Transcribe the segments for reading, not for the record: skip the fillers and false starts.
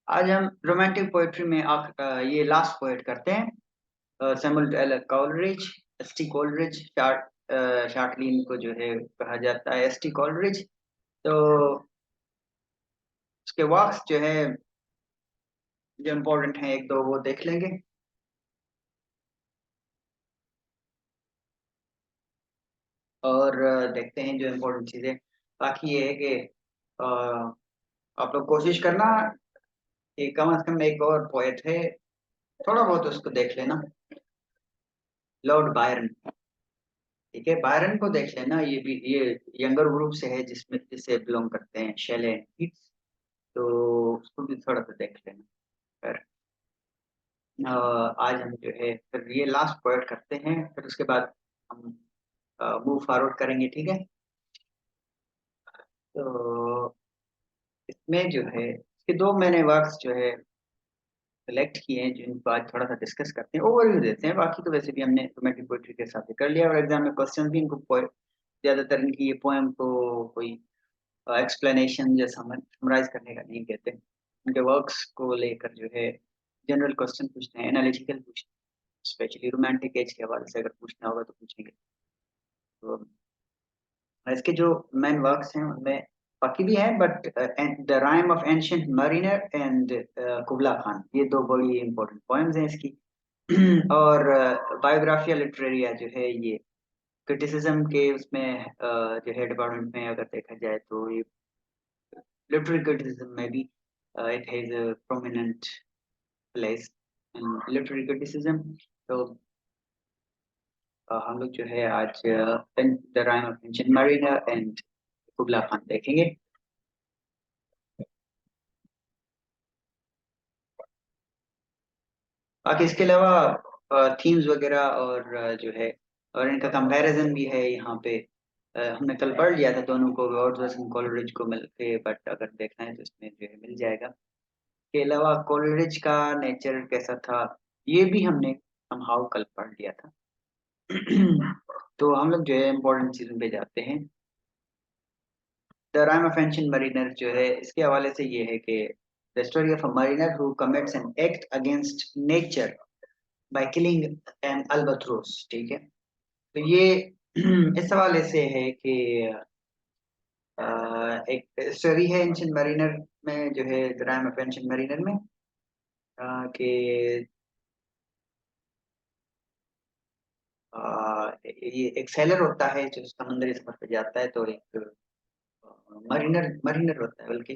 आज हम romantic poetry में ये लास्ट पोएट करते हैं Samuel L Coleridge, ST Coleridge, shortly इनको जो है कहा जाता है एसटी कॉलरिज। तो उसके वर्क्स जो है जो इम्पोर्टेंट हैं एक दो वो देख लेंगे। और देखते हैं जो इम्पोर्टेंट चीज़ें। बाकी ये है कि अ, आप लोग कोशिश करना कि कम से कम एक और पोएट है, थोड़ा बहुत उसको देख लेना। लॉर्ड बायरन, ठीक है, बायरन को देख लेना। ये भी ये यंगर ग्रुप से है जिसमें जिसे बिलोंग करते हैं शैले एंड कीट्स। तो उसको भी थोड़ा सा देख लेना। फिर आज हम जो है फिर ये लास्ट पोएट करते हैं, फिर उसके बाद हम मूव फॉरवर्ड करेंगे, ठीक है। तो इसमें जो है इसके दो मैंने वर्क्स जो है सेलेक्ट किए हैं जिनको आज थोड़ा सा डिस्कस करते हैं, ओवरव्यू देते हैं। बाकी तो वैसे भी हमने रोमांटिक पोएट्री के हिसाब से कर लिया और एग्जाम में क्वेश्चन भी इनको ज्यादातर इनकी ये पोएम को कोई एक्सप्लेनेशन या समराइज करने का नहीं कहते। उनके वर्क्स को लेकर जो है जनरल क्वेश्चन पूछते हैं, एनालिटिकल पूछते हैं। स्पेशली रोमांटिक एज के हवाले से अगर पूछना होगा तो पूछेंगे। तो इसके जो मेन वर्क्स हैं उनमें बाकी भी हैं, but the rime of ancient mariner and Kubla Khan, ये दो बड़ी इंपॉर्टेंट पोएम्स हैं इसकी। और बायोग्राफिया लिटरेरिया जो है ये क्रिटिसिज्म के उसमें जो है डिपार्टमेंट में अगर देखा जाए तो ये literary criticism maybe it has a prominent place in literary criticism. तो हम लोग जो है आज the rime of ancient mariner and Kubla Khan देखेंगे। बाकी इसके अलावा थीम्स वगैरह और जो है और इनका कंपैरिजन भी है यहाँ पे। हमने कल पढ़ लिया था दोनों को, वर्ड्सवर्थ कॉलरिज को मिलके, बट अगर देखना है तो इसमें जो है मिल जाएगा। के अलावा कॉलरिज का नेचर कैसा था ये भी हमने समहाउ कल पढ़ लिया था। तो हम लोग जो है इम्पोर्टेंट चीजों पे जाते हैं। The rime of ancient mariner जो है इसके हवाले से ये है कि the story of a mariner who commits an act against nature by killing an albatross, ठीक है। तो ये इस हवाले से है कि एक स्टोरी है एंशिएंट मरीनर में जो है the rime of ancient Mariner में कि ये एक सेलर होता है जो समुद्री सफर पे जाता है। तो एक मरीनर मरीनर होता है बल्कि,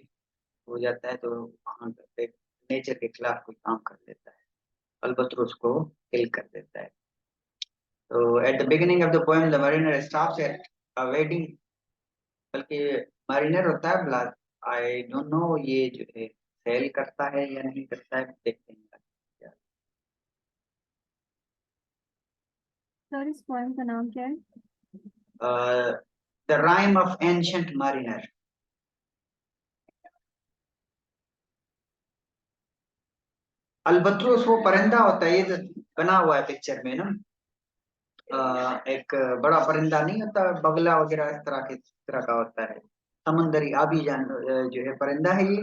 हो जाता है तो वहां पे नेचर के खिलाफ कोई काम कर देता है, अल्बत्रोस को किल कर देता है। तो at the beginning of the poem the Mariner stops at a wedding, बल्कि मरीनर होता है ब्लास्ट। आई डोंट नो ये जो है सेल करता है या नहीं करता है, देखते हैं। सर इस पोएम का नाम क्या है? The rime of ancient mariner. Albatross वो परिंदा होता है, ये जो बना हुआ है पिक्चर में ना। एक बड़ा परिंदा नहीं होता, बगला वगैरह इस तरह का होता है। समुंदरी आबी जो है परिंदा है ये।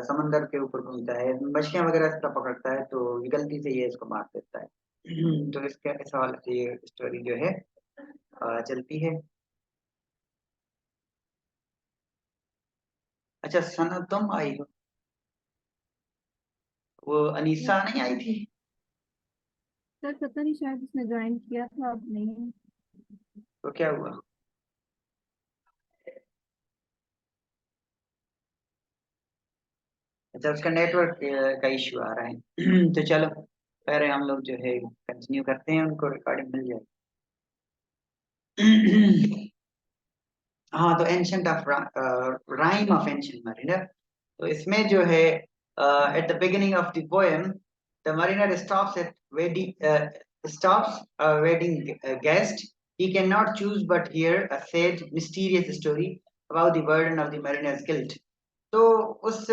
समंदर के ऊपर घूमता है, मछलियां वगैरह इस तरह पकड़ता है, तो गलती से ये इसको मार देता है। तो इसके इस हवाले से ये स्टोरी जो है चलती है। अच्छा सना तुम आई हो, वो अनीसा नहीं आई थी? सर पता नहीं, शायद उसने ज्वाइन किया था, अब नहीं है। तो क्या हुआ? अच्छा उसका नेटवर्क का इश्यू आ रहा है। तो चलो पहले हम लोग जो है कंटिन्यू करते हैं, उनको रिकॉर्डिंग मिल जाए। हाँ, तो ancient of rhyme of ancient Mariner. तो इसमें जो है at the beginning of the poem the Mariner stops a wedding guest. He cannot choose but hear a sad mysterious story about the burden of the mariner's guilt. तो उस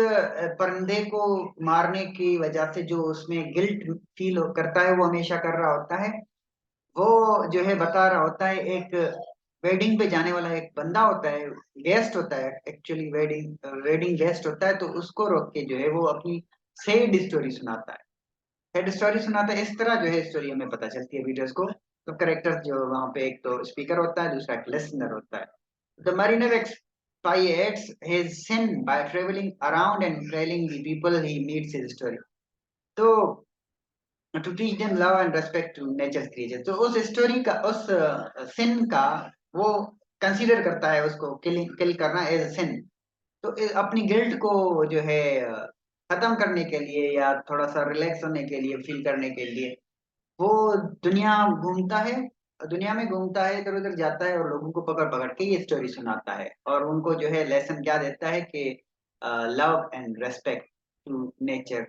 परिंदे को मारने की वजह से जो उसमें गिल्ट फील करता है वो हमेशा कर रहा होता है। वो जो है बता रहा होता है एक वेडिंग पे जाने वाला एक बंदा होता है, गेस्ट होता है, एक्चुअली वेडिंग वेडिंग गेस्ट होता है, तो उसको रोक के जो है वो अपनी सैड स्टोरी सुनाता है। सैड स्टोरी सुनाता है, इस तरह जो है स्टोरी हमें पता चलती है वीडियोस को। तो करेक्टर्स जो वहाँ पे, एक तो स्पीकर होता है, दूसरा एक लिसनर होता है। The Mariner expiates his sin by traveling around and telling the people he meets his story. तो to teach them love and respect to nature creature, तो उस स्टोरी का, उस सिन का वो कंसीडर करता है, उसको किल करना एज सिन। तो अपनी गिल्ट को जो है खत्म करने के लिए, या थोड़ा सा रिलैक्स होने के लिए, फील करने के लिए वो दुनिया घूमता है, दुनिया में घूमता है, इधर उधर जाता है, और लोगों को पकड़ पकड़ के ये स्टोरी सुनाता है, और उनको जो है लेसन क्या देता है कि love and respect to nature,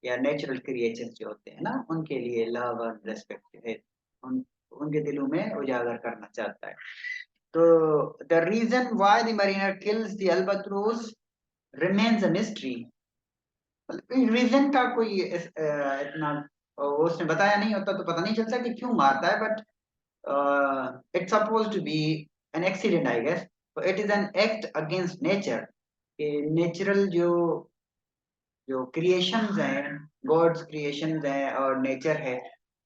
या नेचुरल क्रिएचर्स जो होते हैं ना, उनके लिए लव एंड रेस्पेक्ट जो है उन उनके दिलों में उजागर करना चाहता है। तो the reason why the mariner kills the albatross remains a mystery. Reason का कोई इतना उसने बताया नहीं होता, तो पता नहीं चलता कि क्यों मारता है, but it's supposed to be an accident, I guess. So it is an act against nature. Natural जो क्रिएशंस हैं, गॉड्स क्रिएशंस हैं और नेचर है,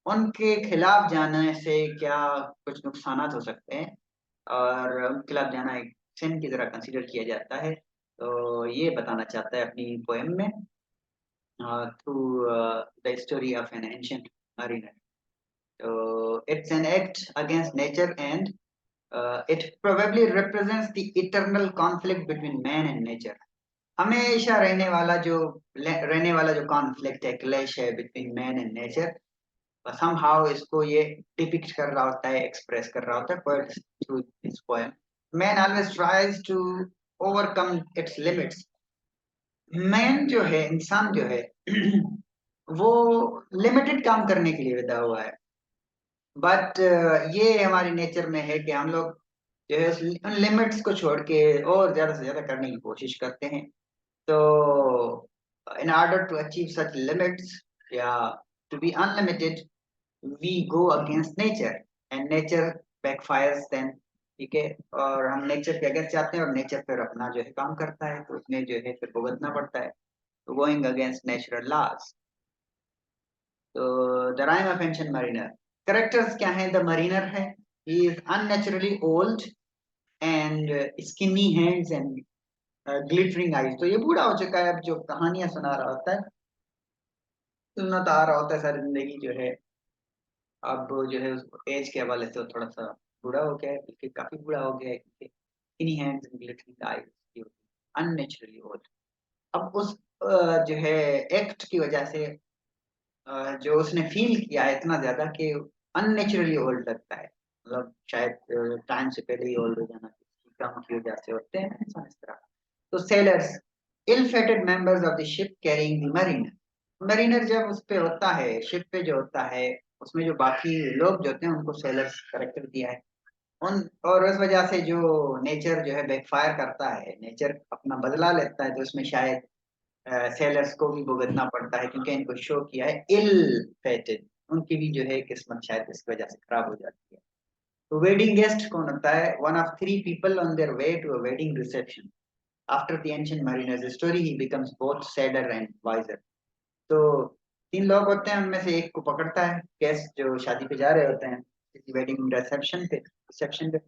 उनके खिलाफ जाने से क्या कुछ नुकसानात हो सकते हैं, और उनके खिलाफ जाना एक सिन की तरह कंसीडर किया जाता है। तो ये बताना चाहता है अपनी पोएम में, through the story of an ancient mariner. So it's an act against nature, and it probably represents the eternal conflict between man and nature. हमेशा रहने वाला जो कॉन्फ्लिक्ट है, क्लैश है between man and nature, somehow इसको ये depict कर रहा होता है, एक्सप्रेस कर रहा होता है poet through this poem. Man always tries to overcome its limits. Man जो है, इंसान जो है वो लिमिटेड काम करने के लिए विदा हुआ है, बट ये हमारी नेचर में है कि हम लोग जो है उन लिमिट्स को छोड़ के और ज्यादा से ज्यादा करने की कोशिश करते हैं। तो in order to achieve such limits, या to be unlimited, we go against nature, and nature backfires then. ठीक है, और हम नेचर के अगेंस्ट जाते हैं, और नेचर फिर अपना जो है काम करता है, तो उसमें जो है फिर भुगतना पड़ता है। तो गोइंग अगेंस्ट नेचुरल लॉज। तो the rime of ancient Mariner, characters क्या हैं? द मरीनर है, he is unnaturally old and skinny hands and glittering eyes. तो ये बूढ़ा हो चुका है, अब जो कहानियां सुना रहा होता है, सुनाता आ रहा होता है सारी जिंदगी जो है, अब जो है उसको एज के हवाले से वो थोड़ा सा बूढ़ा हो गया है, बल्कि काफी बूढ़ा हो गया है, क्योंकि skinny hands and glittering eyes, unnaturally old. अब उस जो है एक्ट की वजह से जो उसने फील किया है इतना ज्यादा कि अननेचुरली ओल्ड लगता है, मतलब शायद टाइम से पहले ही ओल्ड हो जाना, किसी काम की वजह से होते हैं ना इंसान इस तरह। तो sellers, ill-fated members of the ship carrying the mariner. Mariner जब उस पे होता है, शिप पे जो होता है, उसमें जो बाकी लोग जो होते हैं उनको सेलर्स करेक्टर दिया है। उन और उस वजह से जो नेचर जो है बैकफायर करता है, नेचर अपना बदला लेता है, तो उसमें शायद सेलर्स को भी भुगतना पड़ता है, क्योंकि इनको शो किया है इल फेटेड, उनकी भी जो है किस्मत शायद इस वजह से खराब हो जाती है। तो वेडिंग गेस्ट कौन होता है? One of three people on their way to a wedding reception. After the ancient mariner's story he becomes both sadder and wiser. तो तीन लोग होते हैं, उनमें से एक को पकड़ता है गेस्ट जो शादी पे जा रहे होते हैं, किसी वेडिंग रिसेप्शन पे।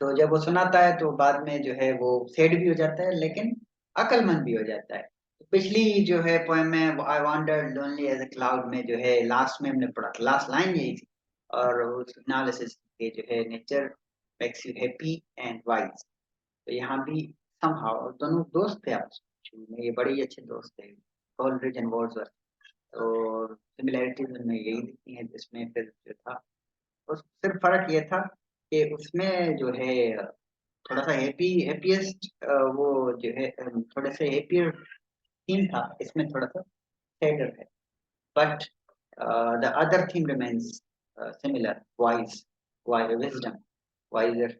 तो जब वो सुनाता है तो बाद में जो है वो सैड भी हो जाता है, लेकिन अक्लमंद भी हो जाता है। तो पिछली जो है पोएम में I wandered lonely as a cloud में जो है लास्ट में हमने पढ़ा था, लास्ट लाइन यही थी, और उस एनालिसिस के जो है nature makes you happy and wise. तो यहाँ भी समहाउ दोनों दोस्त थे आपस में, ये बड़े ही अच्छे दोस्त थे, कॉलरिज एंड वर्ड्सवर्थ। और सिमिलैरिटीज उनमें यही दिखती हैं, जिसमें फिर जो था उस सिर्फ फर्क ये था कि उसमें जो है थोड़ा सा हैप्पीएस्ट वो जो है थोड़े से हैप्पियर थीम था, इसमें थोड़ा सा सैडर है, but the other theme remains similar, wise, wisdom, wiser.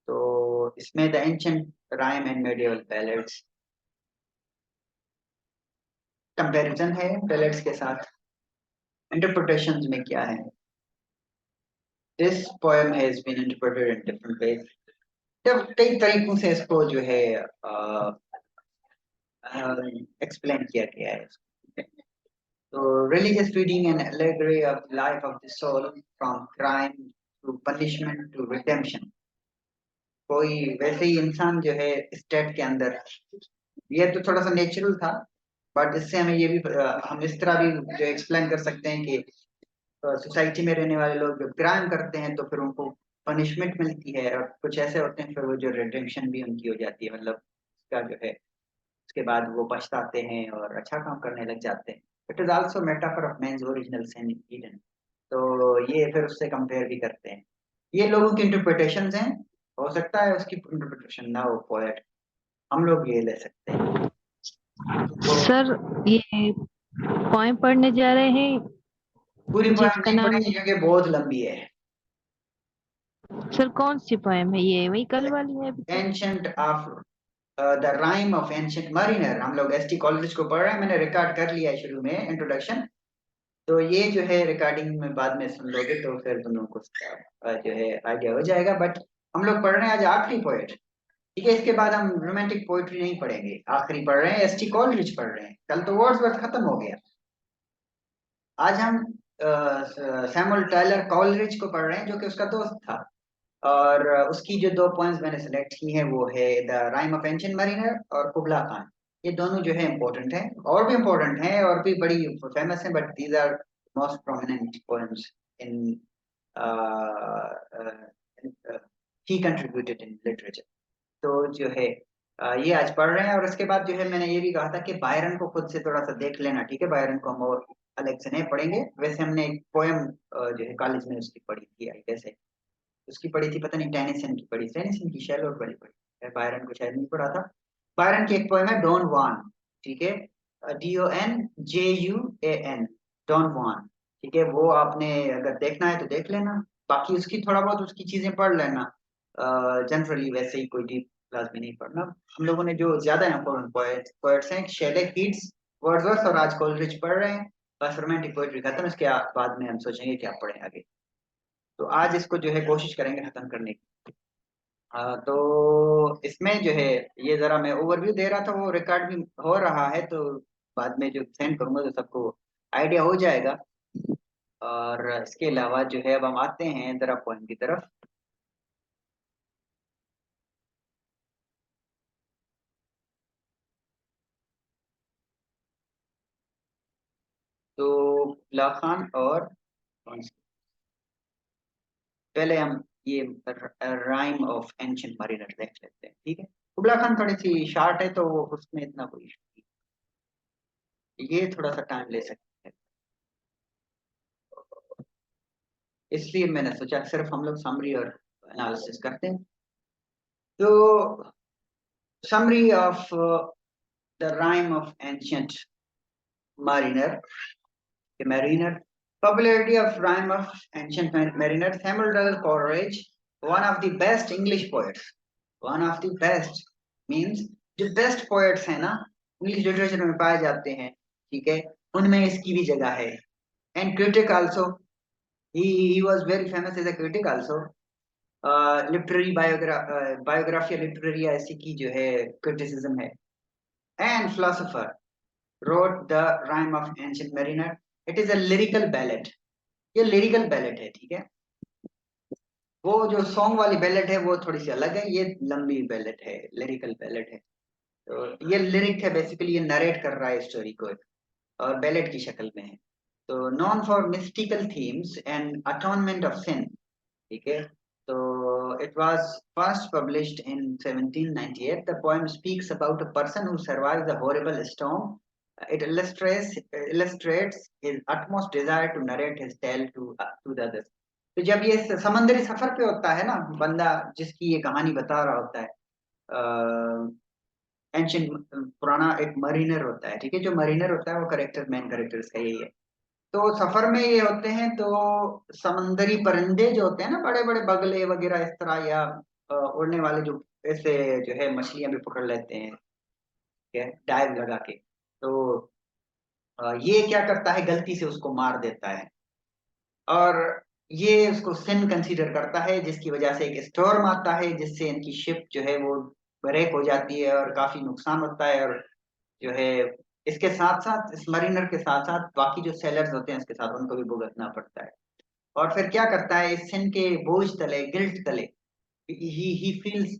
तो इसमें the ancient rhyme and medieval ballads, comparison है बैलेड्स के साथ, इंटरप्रिटेशंस में क्या है? This poem has been interpreted in different ways. जब कई तरीकों से इसको जो है एक्सप्लेन किया गया है। तो religious reading and allegory of the life of the soul from crime to punishment to redemption। कोई वैसे ही इंसान जो है स्टेट के अंदर, ये तो थोड़ा सा नेचुरल था, बट इससे हमें ये भी हम इस तरह भी जो एक्सप्लेन कर सकते हैं कि सोसाइटी में रहने वाले लोग जब क्राइम करते हैं तो फिर उनको पनिशमेंट मिलती है, और कुछ ऐसे होते हैं फिर वो जो रिडेम्पशन भी उनकी हो जाती है, मतलब उसका जो है उसके बाद वो पछताते हैं और अच्छा काम करने लग जाते हैं। It is also metaphor of man's original sin in Eden. तो ये फिर उससे कंपेयर भी करते हैं। ये लोगों की इंटरप्रिटेशंस हैं, हो सकता है उसकी इंटरप्रिटेशन ना हो पोएट, हम लोग ये ले सकते हैं। तो सर, ये पोएम पढ़ने जा रहे हैं पूरी पोएम जिसका नहीं नाम पढ़ेंगे क्योंकि बहुत लंबी है। सर कौन सी पोएम है? ये वही कल वाली है अभी तक? Ancient of the rime of ancient Mariner, हम लोग एसटी कॉलेज को पढ़ रहे हैं, मैंने रिकॉर्ड कर लिया है शुरू में इंट्रोडक्शन। तो ये जो है रिकॉर्डिंग में बाद में सुन लोगे तो फिर तुम लोग को जो है आइडिया हो जाएगा। बट हम लोग पढ़ रहे हैं आज आखिरी पोएट, ठीक है। इसके बाद हम रोमांटिक पोइट्री नहीं पढ़ेंगे, आखिरी पढ़ रहे हैं, एसटी कॉलरिज पढ़ रहे हैं। कल तो वर्ड्सवर्थ खत्म हो गया, आज हम सैमुअल टायलर कॉलरिज को पढ़ रहे हैं जो कि उसका दोस्त था। और उसकी जो दो पॉइंट्स मैंने सेलेक्ट की हैं वो है the rime of ancient Mariner और कुबला खान। ये दोनों जो है इम्पोर्टेंट हैं, और भी इम्पोर्टेंट हैं और भी बड़ी फेमस हैं, but these are most prominent poems in he contributed in literature. तो जो है ये आज पढ़ रहे हैं। और उसके बाद जो है मैंने ये भी कहा था कि बायरन को खुद से थोड़ा सा देख लेना, ठीक है। बायरन को हम और अलग से नहीं पढ़ेंगे, वैसे हमने एक पोएम जो है कॉलेज में उसकी पढ़ी थी, आई कैसे उसकी पढ़ी थी पता नहीं, टेनिसन की पढ़ी, टेनिसन की शैल और बड़ी पढ़ी, बायरन को शायद नहीं पढ़ा था। बायरन की एक पोएम है डॉन वान, ठीक है, DONJUAN, डॉन वान, ठीक है। वो आपने अगर देखना है तो देख लेना, बाकी उसकी थोड़ा बहुत उसकी चीजें पढ़ लेना। जनरली वैसे ही कोई डीप क्लास में नहीं पढ़ना। हम लोगों ने जो ज्यादा इम्पोर्टेंट पोएट्स हैं शेले, कीट्स, वर्ड्सवर्थ और आज कोलरिज पढ़ रहे हैं। बस रोमांटिक पोएट्री खत्म, इसके बाद में हम सोचेंगे क्या पढ़ें आगे। तो आज इसको जो है कोशिश करेंगे खत्म करने की। तो इसमें जो है ये जरा मैं ओवरव्यू दे रहा था, वो रिकॉर्ड भी हो रहा है, तो बाद में जो सेंड करूंगा तो सबको आइडिया हो जाएगा। और इसके अलावा जो है अब हम आते हैं जरा पोएम की तरफ। तो कुबला खान और पहले हम ये राइम ऑफ एंशिएंट मरीनर देख लेते हैं, ठीक है। कुबला खान थोड़ी सी शार्ट है तो उसमें इतना कोई इशू नहीं, ये थोड़ा सा टाइम ले सकते हैं, इसलिए मैंने सोचा सिर्फ हम लोग समरी और एनालिसिस करते हैं। तो summary of the rhyme of ancient mariner, the mariner. Popularity of rhyme of ancient mariner. Samuel Douglas Coleridge, one of the best English poets. One of the best means जो best poets हैं ना English literature में पाए जाते हैं, ठीक है, उनमें इसकी भी जगह है। And critic also, he was very famous as a critic also। Literary biography literary ऐसी की जो है क्रिटिसिज्म है। And philosopher wrote the rhyme of ancient mariner। it is a lyrical ballad, ये लिरिकल बैलेट है, ठीक है। वो जो सॉन्ग वाली बैलेट है वो थोड़ी सी अलग है, ये लंबी बैलेट है, लिरिकल बैलेट है। तो ये लिरिक है बेसिकली, ये नरेट कर रहा है स्टोरी को, और बैलेट की शक्ल में है। तो known for mystical themes and atonement of sin, ठीक है। तो it was first published in 1798। The poem speaks about a person who survives a horrible storm। It illustrates his utmost desire to narrate his tale to the others। तो जब ये समंदरी सफर पे होता है ना बंदा, जिसकी ये कहानी बता रहा होता है, एंशियंट पुराना एक मरीनर होता है, ठीक है। जो मरीनर होता है वो करेक्टर, मेन करेक्टर इसका यही है। तो सफर में ये होते हैं, तो समंदरी परिंदे जो होते हैं ना, बड़े बड़े बगले वगैरह इस तरह, या उड़ने वाले जो ऐसे जो है मछलियां भी पकड़ लेते हैं, ठीक है, डाइव लगा के। तो ये क्या करता है, गलती से उसको मार देता है। और ये उसको सिन कंसीडर करता है, जिसकी वजह से एक स्टॉर्म आता है, जिससे इनकी शिप जो है वो ब्रेक हो जाती है और काफी नुकसान होता है। और जो है इसके साथ साथ, इस मरीनर के साथ साथ बाकी जो सेलर्स होते हैं इसके साथ, उनको भी भुगतना पड़ता है। और फिर क्या करता है, इस सिन के बोझ तले, गिल्ट तले, ही फील्स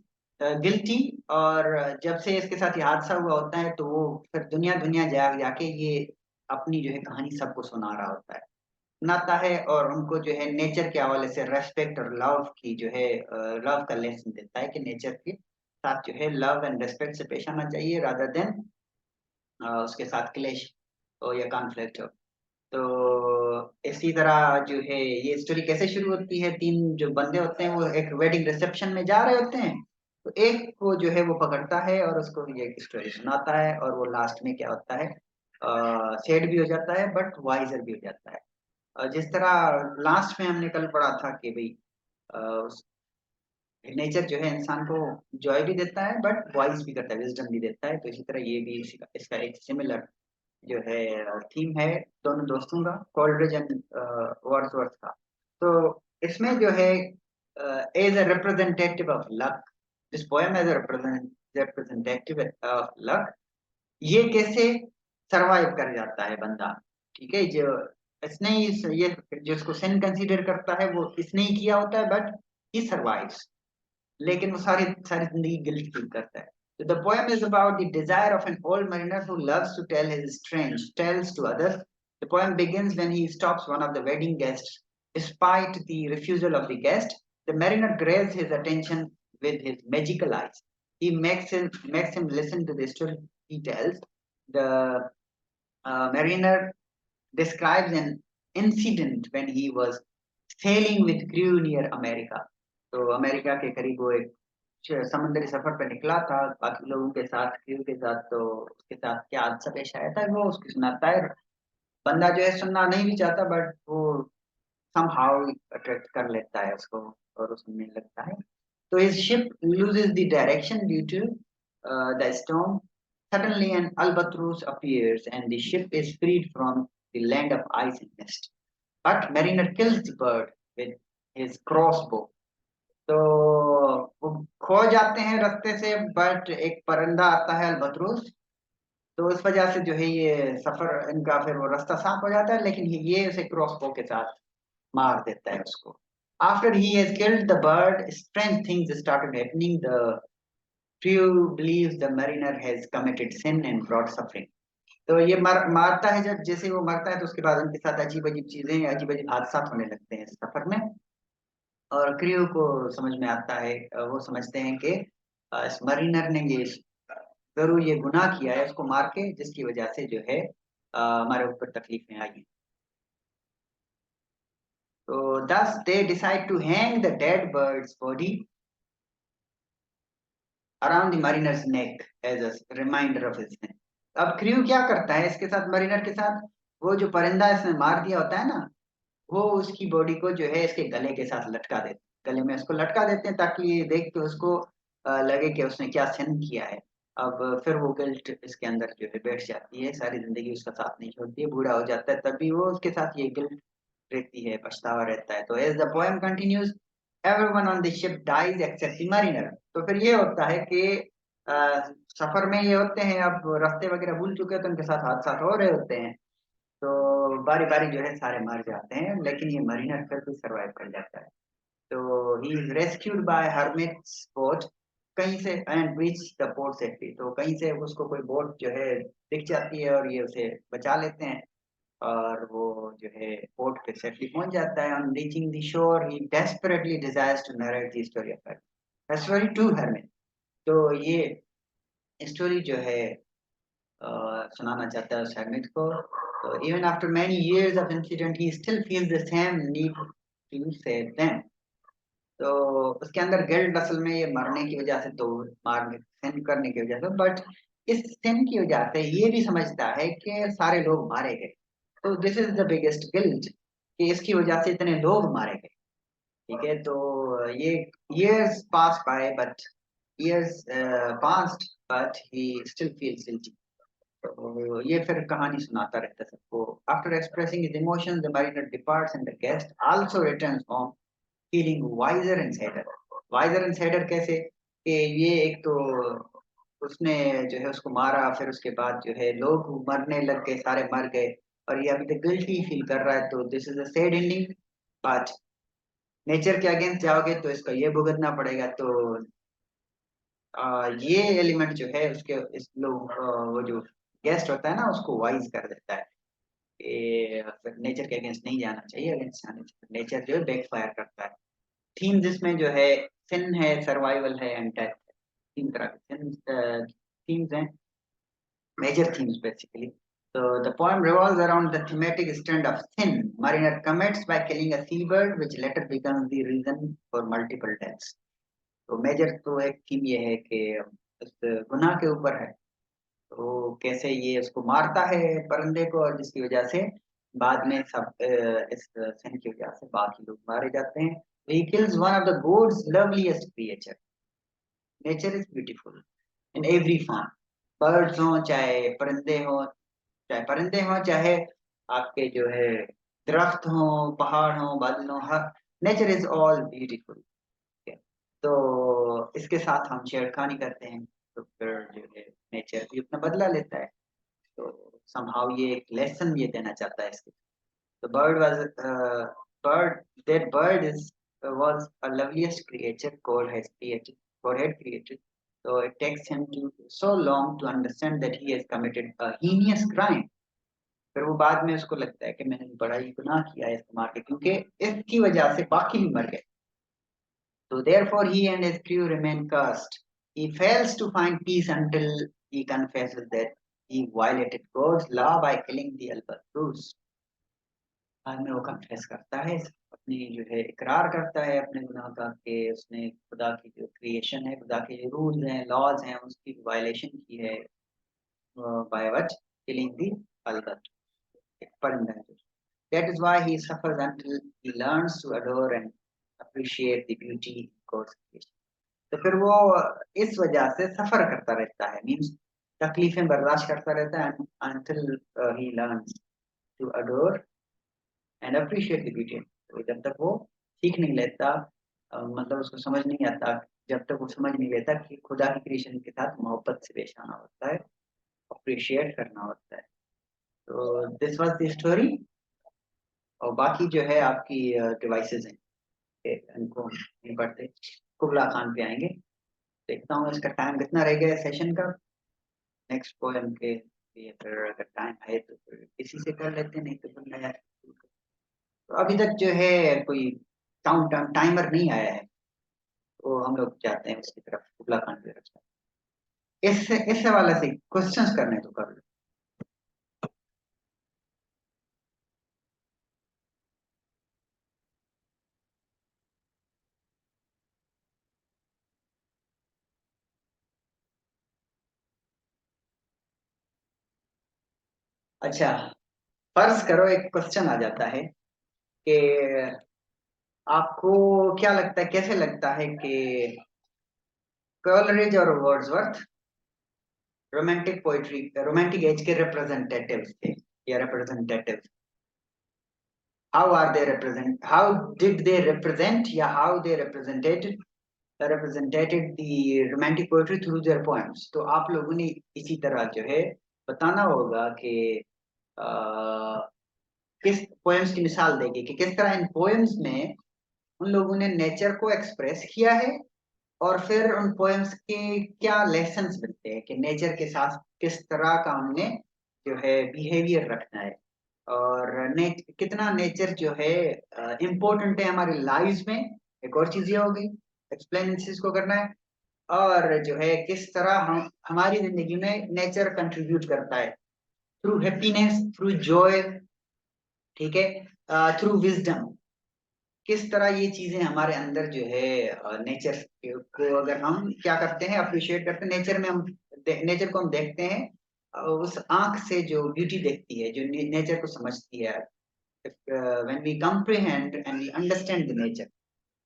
गिल्टी। और जब से इसके साथ ये हादसा हुआ होता है, तो वो फिर दुनिया दुनिया जाके ये अपनी जो है कहानी सबको सुना रहा होता है, सुनाता है। और उनको जो है नेचर के हवाले से रेस्पेक्ट और लव की जो है लव का लेसन देता है, कि नेचर के साथ जो है लव एंड रेस्पेक्ट से पेश आना चाहिए, रादर देन उसके साथ क्लेश हो या कॉन्फ्लिक्ट हो। तो इसी तरह जो है ये स्टोरी कैसे शुरू होती है, तीन जो बंदे होते हैं वो एक वेडिंग रिसेप्शन में जा रहे होते हैं, तो एक को जो है वो पकड़ता है और उसको ये स्टोरी सुनाता है, और वो लास्ट में क्या होता है, सैड भी हो जाता है बट वाइजर भी हो जाता है। जिस तरह लास्ट में हमने कल पढ़ा था कि भाई नेचर जो है इंसान को जॉय भी देता है बट वाइज भी करता है, विजडम भी देता है। तो इसी तरह ये भी इसका एक सिमिलर जो है थीम है दोनों दोस्तों का, कोलरिज एंड वर्ड्सवर्थ का। तो इसमें जो है as a representative of luck, this poem as a representative of luck, ये कैसे सरवाइव कर जाता है बंदा। ठीक है, जो इसने ये जो इसको सिन कंसीडर करता है वो इसने ही किया होता है, बट ही सर्वाइव्स, लेकिन वो सारी सारी जिंदगी गिल्ट फील करता है। So the poem is about the desire of an old mariner who loves to tell his strange tales to others. The poem begins when he stops one of the wedding guests. Despite the refusal of the guest, the mariner grabs his attention with his magical eyes. He makes him listen to the story he tells. The mariner describes an incident when he was sailing with crew near America. तो America के करीब वो एक समुद्री सफर पे निकला था बाकी लोगों के साथ, क्रू के साथ। तो उसके साथ क्या हादसा पेश आया था वो उसकी सुनाता है। बंदा जो है सुनना नहीं भी चाहता, बट वो somehow अट्रैक्ट कर लेता है उसको और वो सुनने लगता है। तो his ship loses the direction due to the storm. Suddenly an albatross appears and the ship is freed from the land of ice and mist. But mariner kills the bird with his crossbow. तो वो खो जाते हैं रास्ते से, but एक परिंदा आता है अल्बत्रोस, तो इस वजह से जो है ये सफर इनका फिर वो रास्ता साफ हो जाता है, लेकिन ये उसे क्रॉसबो के साथ मार देता है उसको। After he has killed the bird, strange things started happening. The crew believes the mariner has committed sin and brought suffering. तो ये मारता है, जब जैसे वो मरता है तो उसके बाद उनके साथ अजीब अजीब चीजें, अजीब अजीब हादसा होने लगते हैं इस सफर में। और क्रियो को समझ में आता है, वो समझते हैं कि इस मरीनर ने ये जरूर ये गुनाह किया है उसको मार के, जिसकी वजह से जो है हमारे ऊपर तकलीफें आई हैं। तो thus they decide to hang the dead bird's body around the mariner's neck as a reminder of his sin. अब क्रियो क्या करता है इसके साथ, मरीनर के साथ, वो जो परिंदा इसने मार दिया होता है ना, वो उसकी बॉडी को जो है इसके गले के साथ लटका देते, गले में उसको लटका देते हैं, ताकि ये देख के उसको लगे कि उसने क्या सिन किया है। अब फिर वो गिल्ट इसके अंदर जो है बैठ जाती है, सारी जिंदगी उसका साथ नहीं छोड़ती है, बूढ़ा हो जाता है तब भी वो उसके साथ ये गिल्ट रहती है, पछतावा रहता है। तो as the poem continues, everyone on the ship dies except the mariner. तो फिर ये होता है कि सफर में ये होते हैं, अब रास्ते वगैरह भूल चुके हैं तो उनके साथ हादसा हो रहे होते हैं, तो बारी बारी जो है सारे मर जाते हैं, लेकिन ये मरीनर फिर भी सरवाइव कर जाता है। तो he is rescued bye hermits boat कहीं से and reach the port safety. तो कहीं से उसको कोई बोट जो है दिख जाती है और ये उसे बचा लेते हैं, और वो जो है पोर्ट पे सेफली पहुंच जाता है। On reaching the shore he desperately desires to narrate the story of her story to hermit. तो ये स्टोरी जो है सुनाना चाहता है उस हरमिट को। तो even after many years of incident he still feels the same need to save them. तो उसके अंदर गिल्ट असल में ये मरने की वजह से, तो मारने सिन करने की वजह से, बट इस सिन की वजह से ये भी समझता है कि सारे लोग मारे गए। तो this is the biggest guilt, कि इसकी वजह से इतने लोग मारे गए। ठीक है, तो ये years passed by but years passed but he still feels guilty. तो ये फिर कहानी सुनाता रहता है सबको। After expressing his emotions the mariner departs and the guest also returns home feeling wiser and sadder. Wiser and sadder कैसे कि ये एक तो उसने जो है उसको मारा, फिर उसके बाद जो है लोग मरने लग गए, सारे मर गए, और ये अभी तक गिल्टी फील कर रहा है। तो this is a sad ending. But nature के अगेंस्ट जाओगे तो इसको ये भुगतना पड़ेगा। तो ये एलिमेंट जो है उसके इस लोग वो जो गेस्ट होता है ना उसको वाइज कर देता है कि नेचर के अगेंस्ट नहीं जाना चाहिए, अगेंस्ट जाने चाहिए। नेचर जो है बैकफायर करता है। थीम जिसमें जो है सिन है, सर्वाइवल है एंड डेथ। तीन तरह के थीम्स हैं, major themes basically. So the poem revolves around the thematic strand of sin. Mariner commits by killing a seabird, which later becomes the reason for multiple deaths. तो major तो एक theme ये है कि उस गुनाह के ऊपर है, तो कैसे ये उसको मारता है परिंदे को, और जिसकी वजह से बाद में सब इस sin की वजह से बाकी लोग मारे जाते हैं। He kills one of the God's loveliest creature. Nature is beautiful in every form. Birds हों चाहे परिंदे हों, चाहे परिंदे हों चाहे आपके जो है दरख्त हों, पहाड़ हों, बादल हों, her nature is all beautiful. तो इसके साथ हम छेड़खानी करते हैं तो फिर जो है नेचर भी अपना बदला लेता है। तो समहाउ ये एक लेसन ये देना चाहता है इसके। तो bird that bird is was a loveliest creature God had created. So it takes him to so long to understand that he has committed a heinous crime. फिर वो बाद में उसको लगता है कि मैंने बड़ा ही गुनाह किया है इसको मार के, क्योंकि इसकी वजह से बाकी भी मर गए। So therefore he and his crew remain cursed. He fails to find peace until he confesses that he violated God's law by killing the albatross. बाद में वो कन्फेस करता है, अपनी जो है इकरार करता है अपने गुनाह का कि उसने खुदा की जो क्रिएशन है, खुदा के जो रूल्स हैं, लॉज हैं, उसकी वायलेशन की है by what killing the albatross, एक परिंदा है। That is why he suffers until he learns to adore and appreciate the beauty God's creation. तो फिर वो इस वजह से सफर करता रहता है, मींस तकलीफें बर्दाश्त करता रहता है until he learns to adore and appreciate the beauty. तो जब तक वो सीख नहीं लेता, मतलब उसको समझ नहीं आता, जब तक वो समझ नहीं लेता कि खुदा की क्रिएशन के साथ मोहब्बत से पेश आना होता है, अप्रिशिएट करना होता है। तो दिस वाज द स्टोरी। और बाकी जो है आपकी डिवाइसेस हैं कि इनको नहीं पढ़ते, कुबला खान पे आएंगे। देखता हूँ इसका टाइम कितना रह गया सेशन का नेक्स्ट पोएम के लिए। फिर अगर टाइम है तो फिर किसी से कर लेते हैं, नहीं तो फिर नया। तो अभी तक जो है कोई काउंट टाइमर नहीं आया है, तो हम लोग जाते हैं उसकी तरफ, उत्तराखंड की तरफ। इस हवाले से क्वेश्चंस करने तो कर लो। अच्छा, फर्ज करो एक क्वेश्चन आ जाता है कि आपको क्या लगता है, कैसे लगता है कि कॉलरिज और Wordsworth romantic poetry, romantic age के रिप्रेजेंटेटिव्स थे या representative? How are they represent, how did they represent या how they represented the romantic poetry through their poems? तो आप लोगों ने इसी तरह जो है बताना होगा कि किस पोएम्स की मिसाल देगी कि किस तरह इन पोएम्स में उन लोगों ने नेचर को एक्सप्रेस किया है, और फिर उन पोएम्स के क्या लेसन्स मिलते हैं कि नेचर के साथ किस तरह का हमने जो है बिहेवियर रखना है, और कितना नेचर जो है इम्पोर्टेंट है हमारी लाइफ में। एक और चीज ये होगी एक्सप्लेन इस चीज को करना है। और जो है किस तरह हम हमारी जिंदगी में नेचर कंट्रीब्यूट करता है थ्रू हैप्पीनेस, थ्रू जॉय, ठीक है, थ्रू विजडम। किस तरह ये चीजें हमारे अंदर जो है नेचर को अगर हम क्या करते हैं, अप्रिशिएट करते हैं नेचर में, हम नेचर को हम देखते हैं उस आंख से जो ब्यूटी देखती है, जो नेचर को समझती है। When we comprehend and we understand the nature,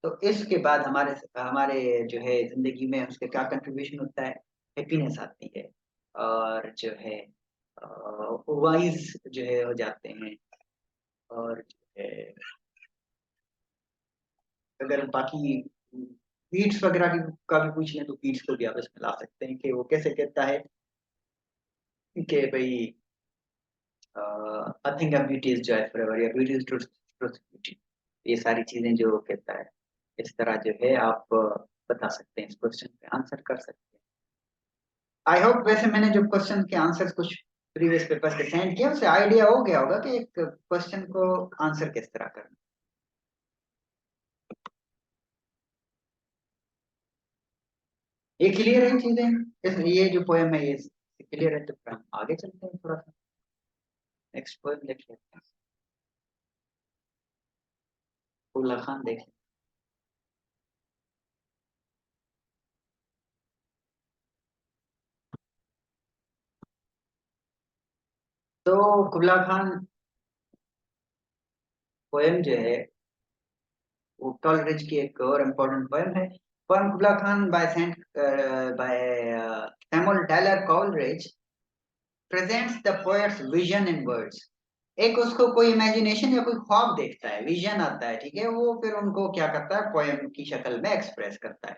तो इसके बाद हमारे हमारे जो है जिंदगी में उसके क्या कंट्रीब्यूशन होता है, हैप्पीनेस आती है, और जो है वाइज जो है हो जाते हैं। और जो है अगर बाकी पीट्स वगैरह का भी पूछ लें तो पीट्स को भी आप इसमें ला सकते हैं कि वो कैसे कहता है कि भाई I think beauty is Joy forever या ब्यूटी इज ट्रूथ ब्यूटी, ये सारी चीजें जो कहता है इस तरह जो है आप बता सकते हैं, इस क्वेश्चन पे आंसर कर सकते हैं। आई होप वैसे मैंने जो क्वेश्चन के आंसर्स कुछ प्रीवियस पेपर्स के सेंड किए उससे आइडिया हो गया होगा कि एक क्वेश्चन को आंसर किस तरह करना। ये क्लियर है चीजें, ये जो पोएम है ये क्लियर है, तो फिर हम आगे चलते हैं थोड़ा सा, नेक्स्ट पोएम देख लेते हैं। फूला खान देख लेते हैं। तो कुबला खान पोएम जो है वो कॉलरिज की एक और इम्पोर्टेंट पोएम है। Poem कुबला Khan by Samuel Tyler Coleridge presents the poets vision in words. एक उसको कोई इमेजिनेशन या कोई ख्वाब देखता है, विजन आता है, ठीक है, वो फिर उनको क्या करता है पोएम की शक्ल में एक्सप्रेस करता है।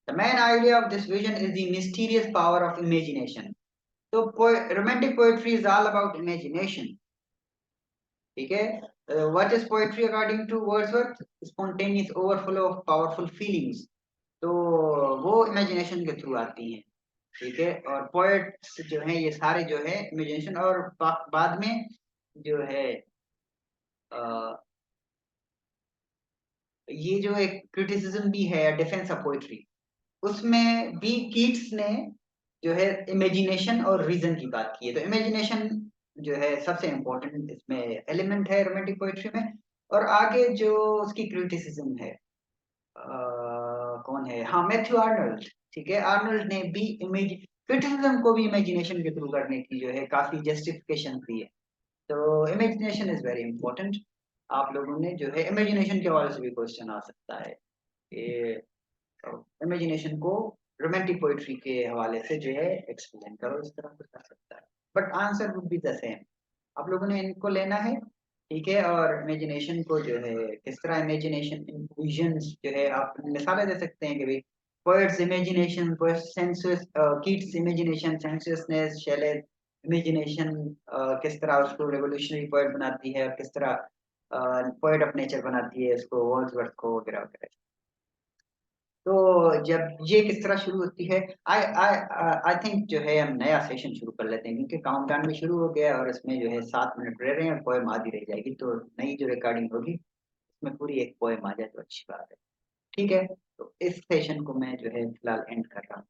The main idea of this vision is the mysterious power of imagination. तो romantic poetry is all about imagination, ठीक है। What is poetry according to Wordsworth? Spontaneous overflow of powerful feelings. तो वो इमेजिनेशन के through आती हैं, ठीक है। और पोएट्स जो हैं ये सारे जो है इमेजिनेशन, और बाद में जो है ये जो एक क्रिटिसिज्म भी है डिफेंस ऑफ पोएट्री, उसमें भी कीट्स ने जो है इमेजिनेशन और रीजन की बात की है। तो इमेजिनेशन जो है सबसे इम्पोर्टेंट इसमें एलिमेंट है रोमांटिक पोएट्री में। और आगे जो उसकी क्रिटिसिज्म है कौन है, हाँ मैथ्यू आर्नल्ड, ठीक है। आर्नल्ड ने भी इमेज क्रिटिसिज्म को भी इमेजिनेशन के थ्रू करने की जो है काफी जस्टिफिकेशन दी है। तो इमेजिनेशन इज वेरी इंपॉर्टेंट। आप लोगों ने जो है इमेजिनेशन के हवाले से भी क्वेश्चन आ सकता है कि इमेजिनेशन को रोमांटिक पोइट्री के हवाले से जो है एक्सप्लेन करो, इस तरह कुछ कर सकता है, but answer would be the same. आप लोगों ने इनको लेना है, ठीक है। और इमेजिनेशन को जो है किस तरह इमेजिनेशन विजन्स जो है आप मिसालें दे सकते हैं कि भाई poets imagination, poets sensuous, Keats imagination sensuousness, Shelley's imagination किस तरह उसको रेवोल्यूशनरी पोएट बनाती है, और किस तरह पोएट ऑफ नेचर बनाती है इसको, वर्ड्सवर्थ को वगैरह वगैरह। तो जब ये किस तरह शुरू होती है, आई आई आई थिंक जो है हम नया सेशन शुरू कर लेते हैं क्योंकि काउंटडाउन भी शुरू हो गया है और इसमें जो है 7 मिनट रह रहे हैं, पोएम आधी रह जाएगी, तो नई जो रिकॉर्डिंग होगी उसमें पूरी एक पोएम आ जाए तो अच्छी बात है, ठीक है। तो इस सेशन को मैं जो है फिलहाल एंड कर रहा हूँ।